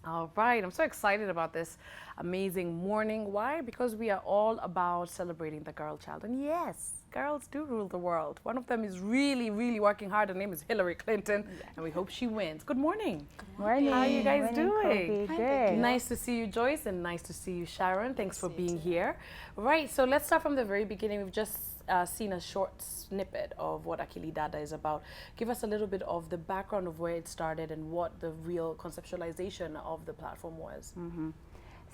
All right, I'm so excited about this amazing morning. Why? Because we are all about celebrating the girl child. And yes, girls do rule the world. One of them is really, really working hard. Her name is Hillary Clinton, and we hope she wins. Good morning. Morning. How are you guys Morning, doing? Kobi. Good. Nice to see you, Joyce, and nice to see you, Sharon. Thanks for being too. here. Right, so let's start from the very beginning. We've just seen a short snippet of what Akili Dada is about. Give us a little bit of the background of where it started and what the real conceptualization of the platform was.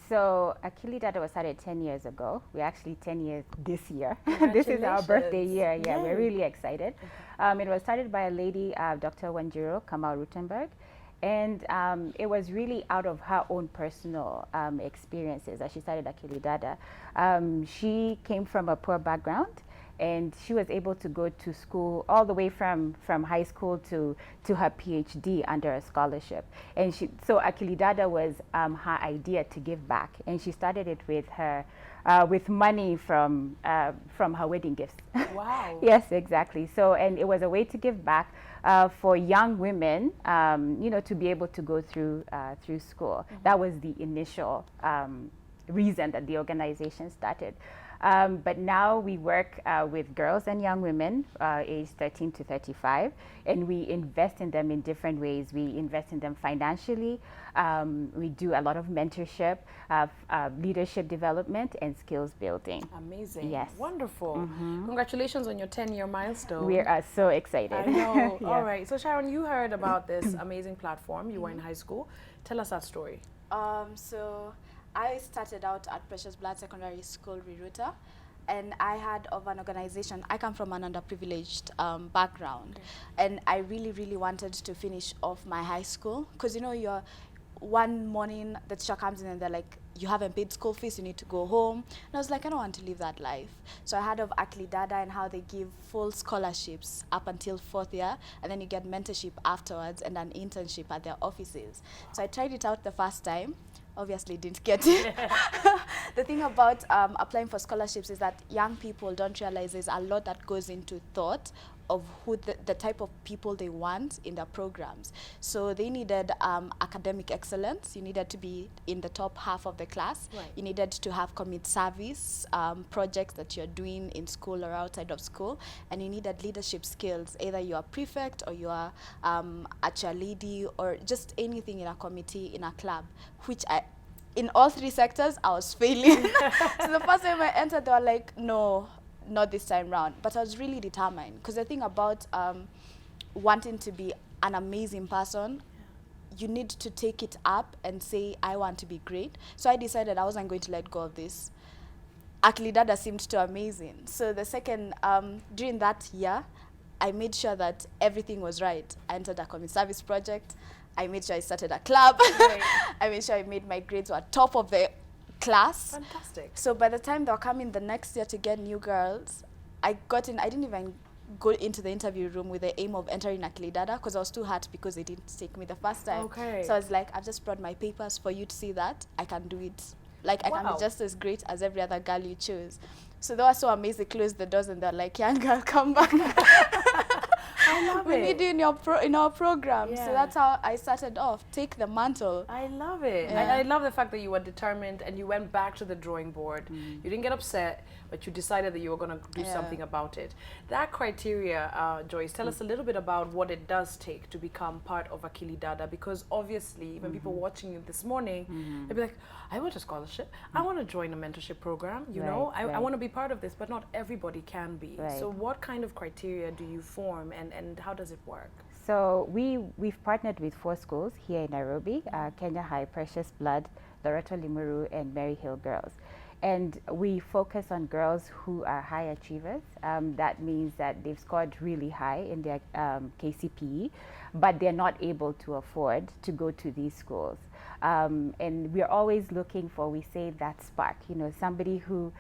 So Akili Dada was started 10 years ago. We're actually 10 years this year. This is our birthday year. Yeah, we're really excited. It was started by a lady, Dr. Wanjiro Kamal Rutenberg. And it was really out of her own personal experiences that she started Akili Dada. She came from a poor background, and she was able to go to school all the way from high school to her PhD under a scholarship. And so Akili Dada was her idea to give back, and she started it with her with money from her wedding gifts. Wow. Yes, exactly. So, and it was a way to give back for young women, to be able to go through school. That was the initial reason that the organization started. But now we work with girls and young women aged 13 to 35, and we invest in them in different ways. We invest in them financially. We do a lot of mentorship, leadership development, and skills building. Amazing. Yes. Wonderful. Congratulations on your 10-year milestone. We are so excited. I know. Yeah. All right. So Sharon, you heard about this amazing platform. You were in high school. Tell us that story. So I started out at Precious Blood Secondary School, Riruta, and I had of an organization. I come from an underprivileged background, and I really, really wanted to finish off my high school, because you're one morning the teacher comes in and they're like, you haven't paid school fees, you need to go home. And I was like, I don't want to live that life. So I heard of Akili Dada and how they give full scholarships up until 4th year, and then you get mentorship afterwards and an internship at their offices. So I tried it out the first time. Obviously didn't get it. The thing about applying for scholarships is that young people don't realize there's a lot that goes into thought of who the type of people they want in their programs. So they needed academic excellence. You needed to be in the top half of the class. Right. You needed to have commit service projects that you're doing in school or outside of school, and you needed leadership skills. Either you are prefect or you are a cheerleader or just anything in a committee, in a club, which in all three sectors, I was failing. So the first time I entered, they were like, no, not this time round. But I was really determined, because the thing about wanting to be an amazing person, you need to take it up and say, I want to be great. So I decided I wasn't going to let go of this. Akili Dada seemed too amazing. So the second, during that year, I made sure that everything was right. I entered a community service project. I made sure I started a club. Right. I made sure I made my grades were top of the class. Fantastic. So by the time they were coming the next year to get new girls, I didn't even go into the interview room with the aim of entering Akili Dada, because I was too hurt because they didn't take me the first time. Okay. So I was like, I've just brought my papers for you to see that I can do it. Like, I can Wow. be just as great as every other girl you choose. So they were so amazed. They closed the doors and they're like, young girl, come back. I love We it. need you in our program. Yeah. So that's how I started off. Take the mantle. I love it. Yeah. I love the fact that you were determined and you went back to the drawing board. You didn't get upset, but you decided that you were going to do Yeah. something about it. That criteria, Joyce, tell us a little bit about what it does take to become part of Akili Dada, because obviously when people watching you this morning, they'll be like, I want a scholarship. I want to join a mentorship program. You know, I want to be part of this, but not everybody can be. Right. So what kind of criteria do you form, and how does it work? So we've partnered with 4 schools here in Nairobi, Kenya High, Precious Blood, Loreto Limuru, and Mary Hill Girls. And we focus on girls who are high achievers. That means that they've scored really high in their KCPE, but they're not able to afford to go to these schools. And we're always looking for, we say, that spark, somebody who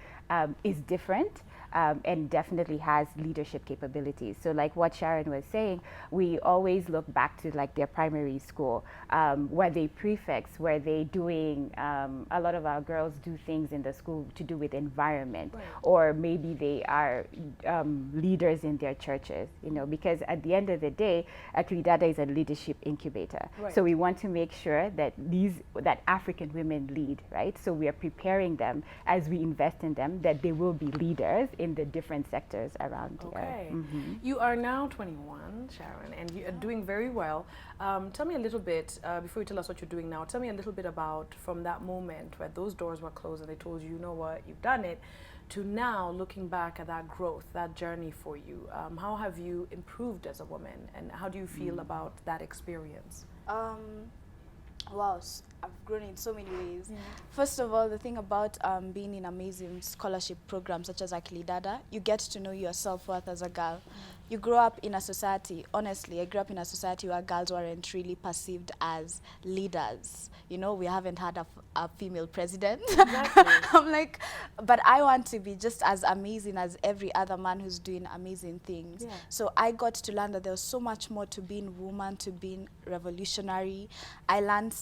is different, and definitely has leadership capabilities. So like what Sharon was saying, we always look back to like their primary school. Were they prefects? Were they doing, a lot of our girls do things in the school to do with environment, or maybe they are leaders in their churches, you know, because at the end of the day, Akili Dada is a leadership incubator. So we want to make sure that that African women lead, right? So we are preparing them as we invest in them, that they will be leaders in the different sectors around here. You are now 21, Sharon, and you are doing very well. Tell me a little bit, before you tell us what you're doing now, tell me a little bit about from that moment where those doors were closed and they told you, you know what, you've done it, to now looking back at that growth, that journey for you. How have you improved as a woman, and how do you feel about that experience? Wow, I've grown in so many ways. First of all, the thing about being in amazing scholarship programs such as Akili Dada, you get to know your self-worth as a girl. You grow up in a society, honestly, I grew up in a society where girls weren't really perceived as leaders. You know, we haven't had a female president. I'm like, but I want to be just as amazing as every other man who's doing amazing things. So I got to learn that there was so much more to being woman, to being revolutionary. I learned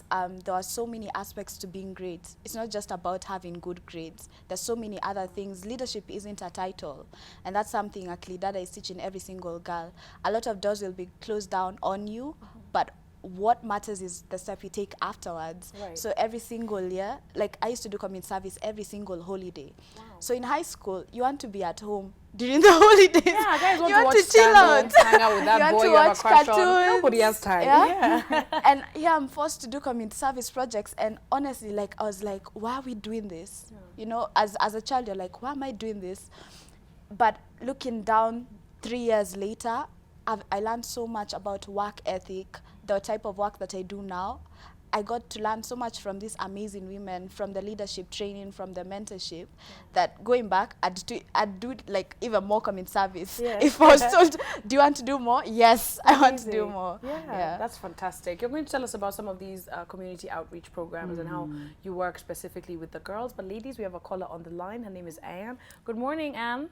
there are so many aspects to being great. It's not just about having good grades. There's so many other things. Leadership isn't a title. And that's something Akili Dada is teaching every single girl. A lot of doors will be closed down on you, but what matters is the step you take afterwards. So every single year, like I used to do community service every single holiday. So in high school, you want to be at home during the holidays. Yeah, guys want you to want watch to chill out. hang out with that boy you have a crush on. Nobody has time. And here I'm forced to do community service projects, and honestly, like I was like, why are we doing this? You know, as a child, you're like, why am I doing this? But looking down 3 years later, I learned so much about work ethic, the type of work that I do now. I got to learn so much from these amazing women, from the leadership training, from the mentorship, that going back, I'd do like even more community service. If I was told, do you want to do more? Yes, I want to do more. That's fantastic. You're going to tell us about some of these community outreach programs and how you work specifically with the girls. But ladies, we have a caller on the line. Her name is Anne. Good morning, Anne.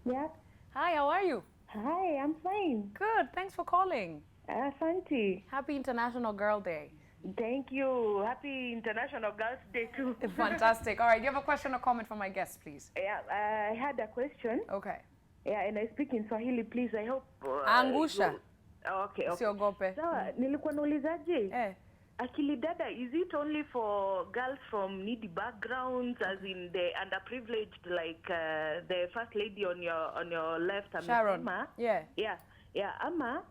Yeah. Hi, how are you? Hi, I'm fine. Good, thanks for calling. Asante. Happy International Girl Day. Thank you. Happy International Girls Day too. Fantastic. All right, do you have a question or comment for my guest, please? Yeah, I had a question. Okay. Yeah, and I speak in Swahili, please. I hope... Angusha. Okay. Siogope. Sawa, nilikuwa naulizaje? Akili Dada, is it only for girls from needy backgrounds, as in the underprivileged, like the first lady on your left, Sharon? Yeah, Ama,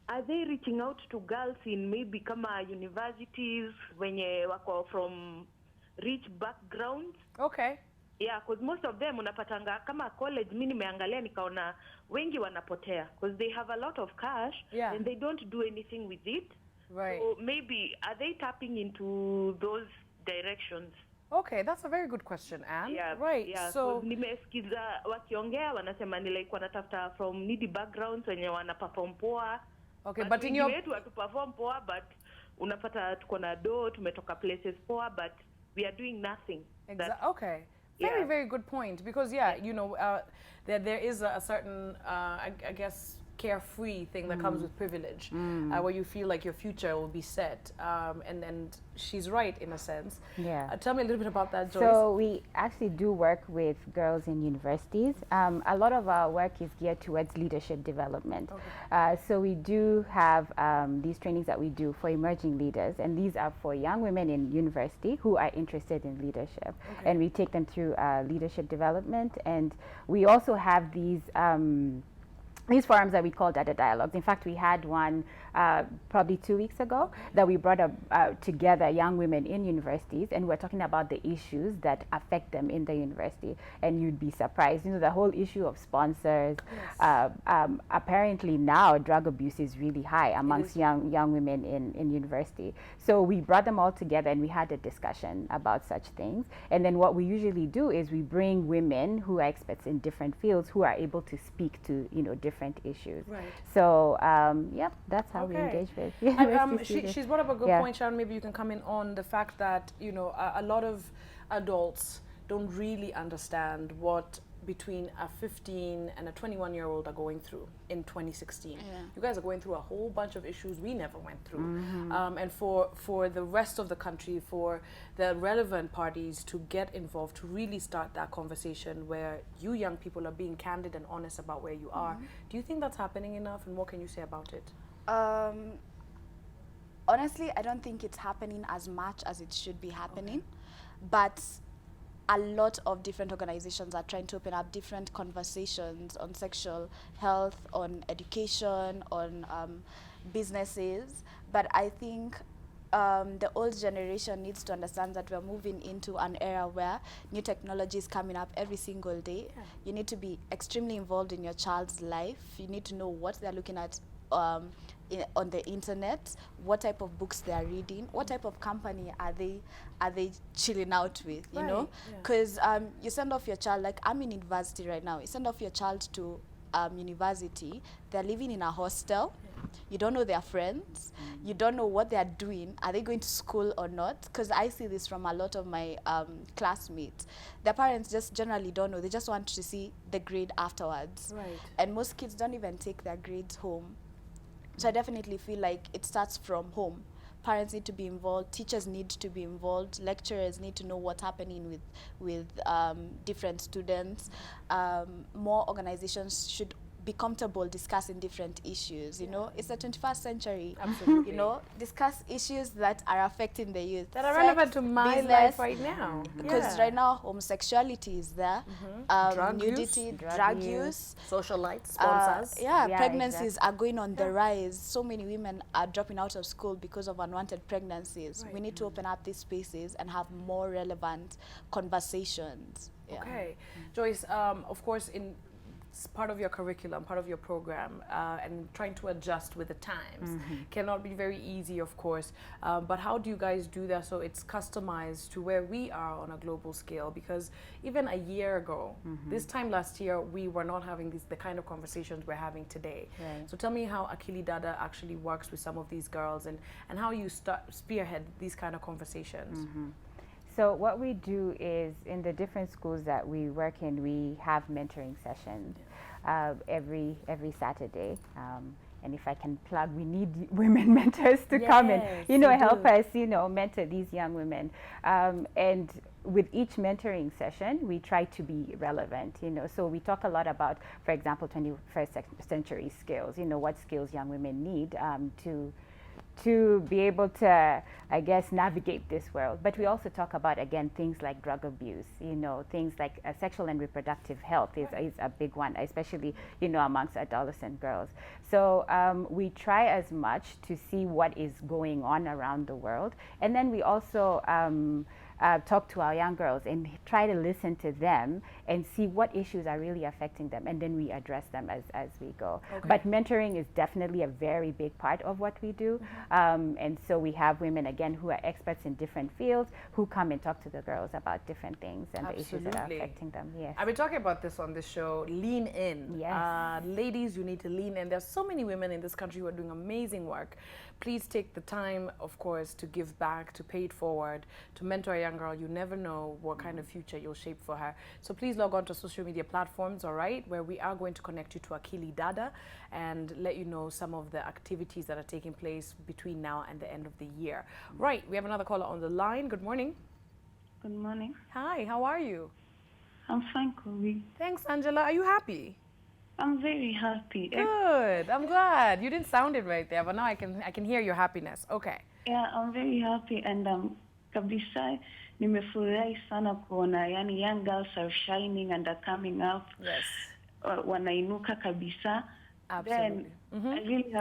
are they reaching out to girls in maybe kama universities wenye wako from rich backgrounds? Okay. Yeah, because most of them unapatanga kama college, mimi nimeangalia nikaona wengi wanapotea because they have a lot of cash and they don't do anything with it. So maybe are they tapping into those directions? Okay, that's a very good question, Anne. So nimesikiza wakiongea wanasema ni like wanatafuta from needy backgrounds wenye wana perform poa. Okay, but in your wetu watu perform poa, but unapata tuko na do tumetoka places poa, but we are doing nothing. Okay. Very good point, because you know, there is a certain I guess carefree thing that comes with privilege, where you feel like your future will be set, and she's right in a sense. Tell me a little bit about that, Joyce. So we actually do work with girls in universities. A lot of our work is geared towards leadership development. So we do have these trainings that we do for emerging leaders, and these are for young women in university who are interested in leadership, and we take them through leadership development. And we also have these forums that we call Dada Dialogues. In fact, we had one probably 2 weeks ago that we brought up together young women in universities, and we're talking about the issues that affect them in the university. And you'd be surprised, you know, the whole issue of sponsors. Apparently now drug abuse is really high amongst young women in university. So we brought them all together and we had a discussion about such things. And then what we usually do is we bring women who are experts in different fields who are able to speak to, you know, different issues. So that's how we engage with she's brought up a good point, Sharon. Maybe you can come in on the fact that, you know, a lot of adults don't really understand what between a 15 and a 21-year-old are going through in 2016. Yeah. You guys are going through a whole bunch of issues we never went through. And for the rest of the country, for the relevant parties to get involved, to really start that conversation where you young people are being candid and honest about where you are. Do you think that's happening enough, and what can you say about it? Honestly, I don't think it's happening as much as it should be happening, but a lot of different organizations are trying to open up different conversations on sexual health, on education, on businesses. But I think the old generation needs to understand that we're moving into an era where new technology is coming up every single day. Yeah. You need to be extremely involved in your child's life. You need to know what they're looking at on the internet, what type of books they are reading, what type of company are they chilling out with, you know? Because you send off your child, like I'm in university right now, you send off your child to university, they're living in a hostel, you don't know their friends, you don't know what they're doing, are they going to school or not? Because I see this from a lot of my classmates. Their parents just generally don't know, they just want to see the grade afterwards. Right. And most kids don't even take their grades home. So I definitely feel like it starts from home. Parents need to be involved, teachers need to be involved, lecturers need to know what's happening with different students. More organizations should be comfortable discussing different issues, you know. It's the 21st century. Absolutely. You know, discuss issues that are affecting the youth. That are relevant to my life right now. Because right now, homosexuality is there, nudity, drug use, socialites, sponsors. Pregnancies are going on the rise. So many women are dropping out of school because of unwanted pregnancies. Right. We need to open up these spaces and have more relevant conversations. Yeah. Okay. Joyce, of course, it's part of your curriculum, part of your program, and trying to adjust with the times cannot be very easy, of course. But how do you guys do that so it's customized to where we are on a global scale? Because even a year ago, this time last year, we were not having the kind of conversations we're having today. Right. So tell me how Akili Dada actually works with some of these girls, and how you spearhead these kind of conversations. So what we do is, in the different schools that we work in, we have mentoring sessions every Saturday. And if I can plug, we need women mentors to come and, you know, help us, you know, mentor these young women. And with each mentoring session, we try to be relevant, you know. So we talk a lot about, for example, 21st century skills, you know, what skills young women need to be able to, I guess, navigate this world. But we also talk about, again, things like drug abuse, you know, things like sexual and reproductive health is a big one, especially, you know, amongst adolescent girls. So we try as much to see what is going on around the world. And then we also talk to our young girls and try to listen to them and see what issues are really affecting them, and then we address them as we go. Okay. But mentoring is definitely a very big part of what we do. And so we have women, again, who are experts in different fields who come and talk to the girls about different things and the issues that are affecting them. Yes. I've been talking about this on this show, lean in. Yes. Ladies, you need to lean in. There's so many women in this country who are doing amazing work. Please take the time, of course, to give back, to pay it forward, to mentor a young girl. You never know what kind of future you'll shape for her. So please log on to social media platforms, all right, where we are going to connect you to Akili Dada and let you know some of the activities that are taking place between now and the end of the year. Right, we have another caller on the line. Good morning. Good morning. Hi, how are you? I'm fine, Kobi. Thanks, Angela. Are you happy? I'm very happy. Good. I'm glad. You didn't sound it right there, but now I can hear your happiness. Okay. Yeah, I'm very happy, and kabisa nimefurahi sana kuona yani young girls are shining and are coming up. Yes. Wanainuka kabisa. Absolutely. Then I really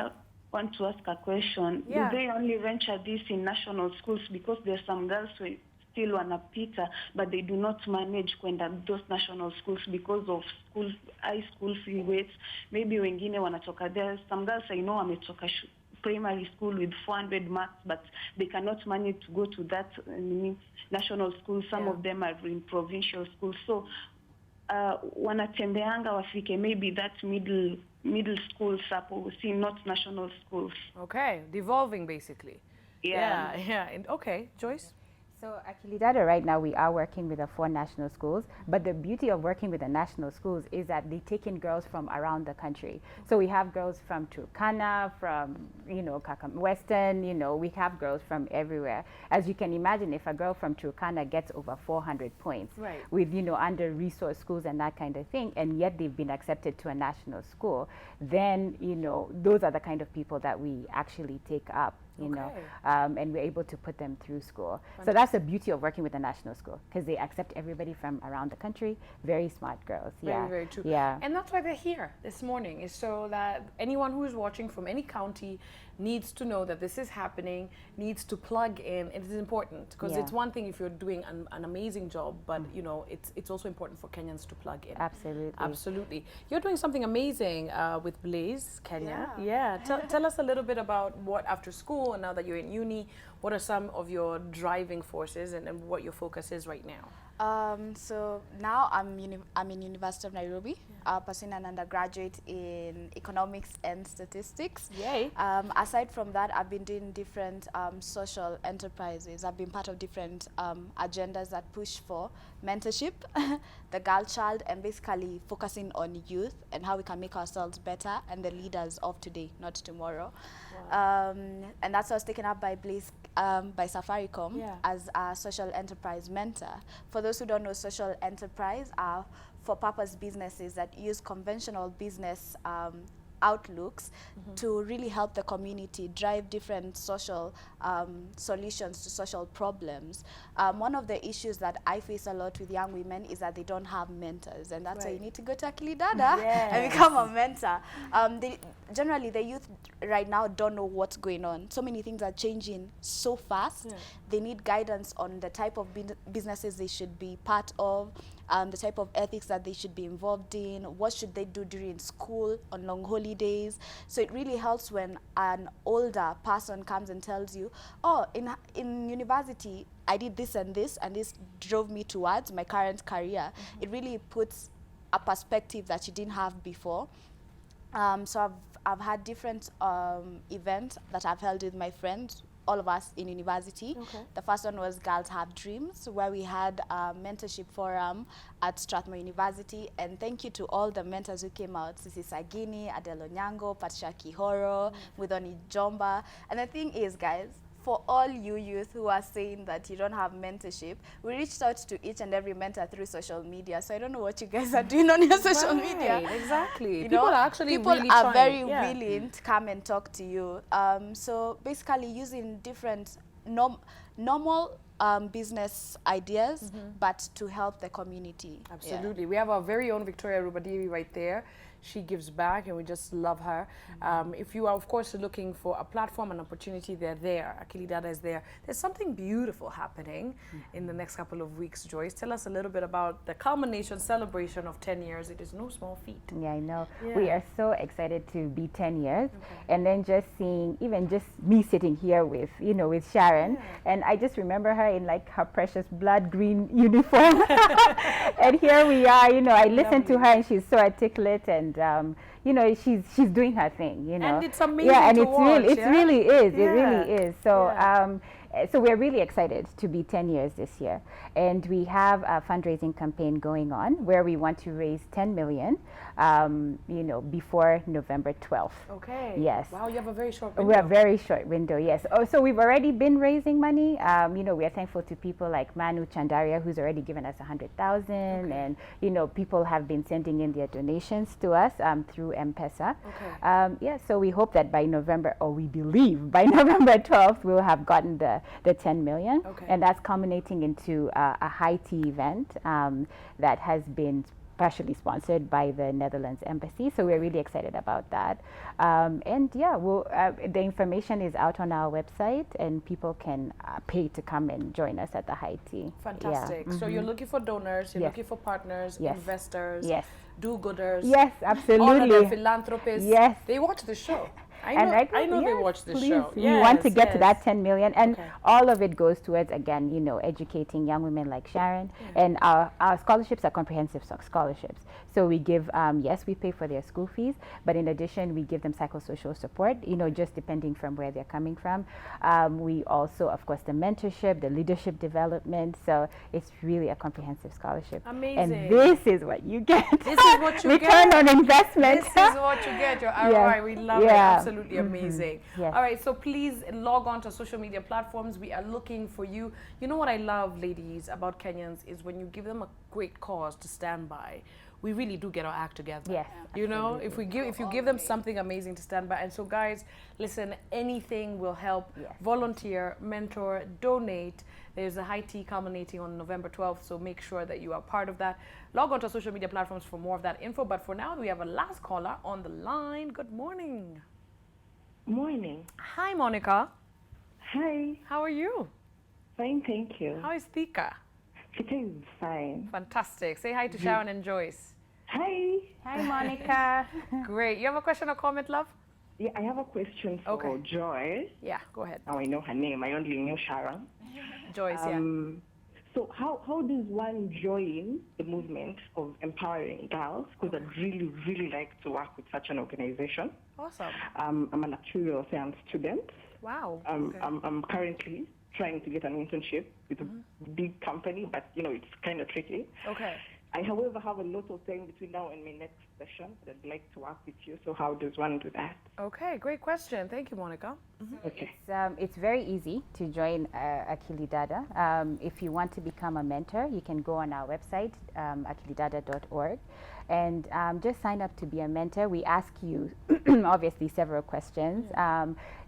want to ask a question. Yeah. Do they only venture this in national schools? Because there's some girls who still wanapita, but they do not manage kwenda those national schools because of high school fee rates. Maybe wengine wanatoka there. Some girls I know wametoka primary school with 400 marks, but they cannot manage to go to that national school. Some of them are in provincial schools. So wanatembeanga wafike maybe that middle schools hapo, see, not national schools. Okay, devolving basically. Yeah. And okay, Joyce? So Akili Dada, right now we are working with the 4 national schools, but the beauty of working with the national schools is that they take in girls from around the country. So we have girls from Turkana, from, Western, we have girls from everywhere. As you can imagine, if a girl from Turkana gets over 400 points with, under-resourced schools and that kind of thing, and yet they've been accepted to a national school, then, those are the kind of people that we actually take up. And we're able to put them through school. Fantastic. So that's the beauty of working with a national school, because they accept everybody from around the country. Very smart girls. Very, very true. Yeah. And that's why they're here this morning, is so that anyone who is watching from any county needs to know that this is happening, needs to plug in. It is important, because it's one thing if you're doing an amazing job, but it's also important for Kenyans to plug in. Absolutely. You're doing something amazing with Blaze Kenya. Tell us a little bit about what after school, and now that you're in uni, what are some of your driving forces and what your focus is right now? So now I'm in University of Nairobi, pursuing an undergraduate in economics and statistics. Yay! Aside from that, I've been doing different social enterprises. I've been part of different agendas that push for mentorship, the girl child, and basically focusing on youth and how we can make ourselves better and the leaders of today, not tomorrow. Wow. And that's what was taken up by Blaze, by Safaricom as a social enterprise mentor. For those who don't know, social enterprise are for-purpose businesses that use conventional business outlooks to really help the community drive different social solutions to social problems. One of the issues that I face a lot with young women is that they don't have mentors, and that's why you need to go to Akili Dada and become a mentor. Generally, the youth right now don't know what's going on. So many things are changing so fast. They need guidance on the type of businesses they should be part of, the type of ethics that they should be involved in, what should they do during school, on long holidays. So it really helps when an older person comes and tells you, oh, in university, I did this, and this drove me towards my current career. It really puts a perspective that you didn't have before. So I've had different events that I've held with my friends, all of us in university. The first one was Girls Have Dreams, where we had a mentorship forum at Strathmore University. And thank you to all the mentors who came out, Sisi Sagini, Adele Onyango, Patricia Kihara, Muthoni Jomba. And the thing is, guys, for all you youth who are saying that you don't have mentorship, we reached out to each and every mentor through social media. So I don't know what you guys are doing on your social media. Exactly. People are actually really are very willing to come and talk to you. So basically using different normal business ideas, but to help the community. Absolutely. We have our very own Victoria Rubadiri right there. She gives back, and we just love her. If you are, of course, looking for a platform and opportunity, they're there. Akili Dada is there. There's something beautiful happening in the next couple of weeks, Joyce. Tell us a little bit about the culmination celebration of 10 years. It is no small feat. Yeah, I know. We are so excited to be 10 years. And then just seeing, even just me sitting here with, with Sharon. And I just remember her in like her precious blood green uniform. And here we are, I listened to her, and she's so articulate, and she's doing her thing, And it's amazing and to it's watch. It really is. So so we're really excited to be 10 years this year. And we have a fundraising campaign going on where we want to raise 10 million, before November 12th. Okay. Yes. Wow, you have a very short window. We have a very short window, yes. Oh, so we've already been raising money. We are thankful to people like Manu Chandaria, who's already given us 100,000. And, people have been sending in their donations to us through M-Pesa. So we hope that by November, or we believe by November 12th, we'll have gotten the 10 million. And that's culminating into a high tea event that has been partially sponsored by the Netherlands Embassy. So we're really excited about that. The information is out on our website, and people can pay to come and join us at the high tea. Fantastic. So you're looking for donors, you're looking for partners, investors, do-gooders. Yes, absolutely. All of the philanthropists. Yes. They watch the show. I know they watch this show. We want to get to that 10 million, and all of it goes towards, again, you know, educating young women like Sharon. And our scholarships are comprehensive scholarships. So we give, yes, we pay for their school fees, but in addition, we give them psychosocial support, you know, just depending from where they're coming from. We also, of course, the mentorship, the leadership development. So it's really a comprehensive scholarship. Amazing. And this is what you get. This is what you get. Return on investment. This is what you get. Your ROI. We love it. Absolutely amazing. Yes. All right. So please log on to social media platforms. We are looking for you. You know what I love, ladies, about Kenyans is when you give them a great cause to stand by, we really do get our act together. Yes, you know, if you give them something amazing to stand by. And so guys, listen, anything will help. Yes. Volunteer, mentor, donate. There's a high tea culminating on November 12th, so make sure that you are part of that. Log on to social media platforms for more of that info. But for now, we have a last caller on the line. Good morning. Morning. Hi, Monica. Hi. How are you? Fine, thank you. How is Thika? It is fine. Fantastic. Say hi to Sharon and Joyce. Hi. Hi, Monica. Great. You have a question or comment, love? Yeah, I have a question for Joyce. Yeah, go ahead. Now I know her name. I only knew Sharon. Joyce, So how does one join the movement of empowering girls? Because I'd really, really like to work with such an organization. Awesome. I'm an actuarial science student. Wow. I'm currently trying to get an internship with a big company, but you know, it's kind of tricky. Okay. I, however, have a lot of time between now and my next session that I'd like to work with you. So how does one do that? Okay, great question. Thank you, Monica. Okay. It's very easy to join Akili Dada. If you want to become a mentor, you can go on our website, akilidada.org, and just sign up to be a mentor. We ask you, obviously, several questions,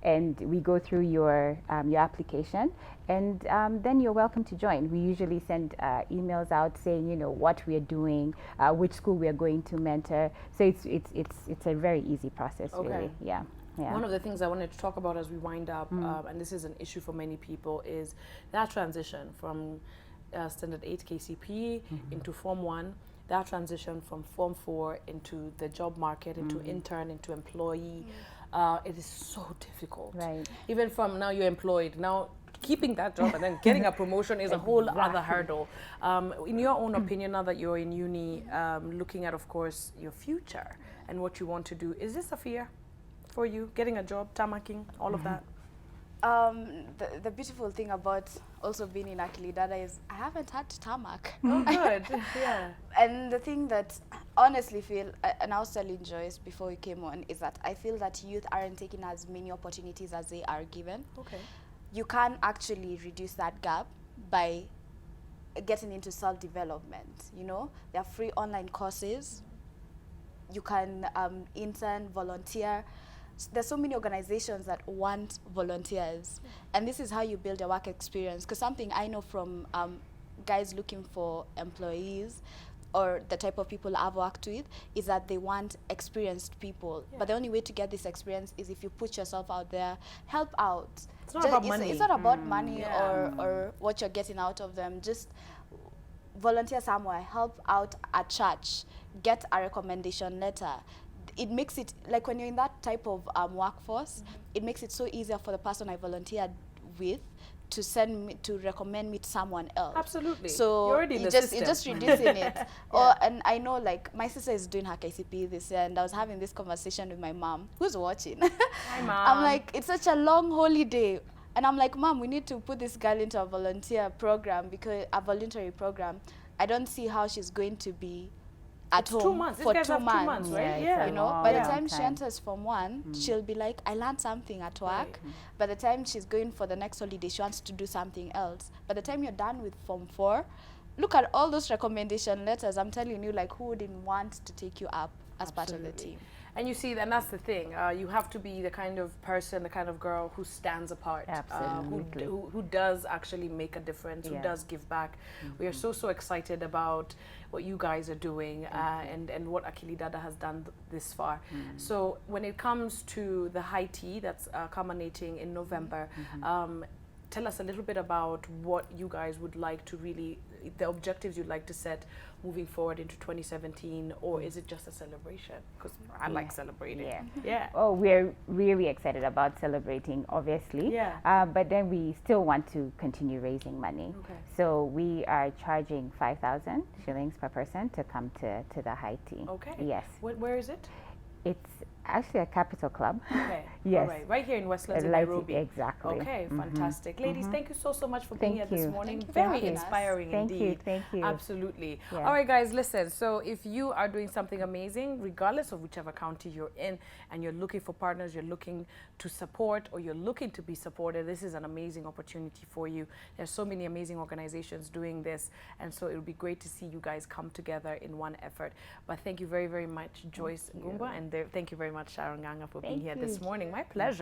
and we go through your application, and then you're welcome to join. We usually send emails out saying, you know, what we are doing, which school we are going to mentor. So it's a very easy process, really. Yeah. One of the things I wanted to talk about as we wind up, and this is an issue for many people, is that transition from Standard 8 KCP into Form 1, that transition from Form 4 into the job market, into intern, into employee. It is so difficult. Right. Even from now you're employed, now keeping that job and then getting a promotion is a whole other hurdle. In your own opinion, now that you're in uni, looking at, of course, your future and what you want to do, is this a fear for you, getting a job, tamaking, all of that? The beautiful thing about also being in Akili Dada is I haven't had to tarmac. Oh, good. Yeah. And the thing that honestly feel, and I was telling Joyce before we came on, is that I feel that youth aren't taking as many opportunities as they are given. Okay. You can actually reduce that gap by getting into self-development. You know, there are free online courses. You can intern, volunteer. There's so many organizations that want volunteers, and this is how you build a work experience. Because something I know from guys looking for employees, or the type of people I've worked with, is that they want experienced people. But the only way to get this experience is if you put yourself out there, help out. It's not about money. It's not about money or what you're getting out of them. Just volunteer somewhere, help out at church, get a recommendation letter. It makes it, like when you're in that type of workforce, it makes it so easier for the person I volunteered with to send me, to recommend me to someone else. Absolutely. So you're already in the system. It's just reducing it. And I know, like, my sister is doing her KCP this year, and I was having this conversation with my mom, who's watching. Hi, Mom. I'm like, it's such a long holiday. And I'm like, Mom, we need to put this girl into a volunteer program, because a voluntary program. I don't see how she's going to be at home 2 months. for These guys 2 have 2 months. months, right? Yeah, You know, by the time she enters Form 1, she'll be like, I learned something at work. By the time she's going for the next holiday, she wants to do something else. By the time you're done with Form 4, look at all those recommendation letters. I'm telling you, like, who wouldn't want to take you up as part of the team? And you see, and that's the thing. You have to be the kind of person, the kind of girl who stands apart. Absolutely. Who does actually make a difference, who does give back. We are so excited about what you guys are doing and what Akili Dada has done this far. So when it comes to the high tea that's culminating in November, tell us a little bit about what you guys would like to really, the objectives you'd like to set moving forward into 2017, or is it just a celebration? Because I like celebrating. Yeah. Oh, we're really excited about celebrating, obviously. Yeah. But then we still want to continue raising money. Okay. So we are charging 5,000 shillings per person to come to the high tea. Okay. Yes. Where is it? It's actually a capital club. Okay. Yes. All right. Right here in Westlands in Like, Nairobi. exactly. Okay. Fantastic. Ladies, thank you so much for being here Thank this you. morning. Thank you for Very having us. inspiring indeed. Thank you. Absolutely. Yeah. All right, guys, listen. So if you are doing something amazing, regardless of whichever county you're in, and you're looking for partners, you're looking to support, or you're looking to be supported, this is an amazing opportunity for you. There's so many amazing organizations doing this, and so it would be great to see you guys come together in one effort. But thank you very, very much, Joyce Ngumba, and thank you very much, Sharon Nganga, for being here this morning. My pleasure.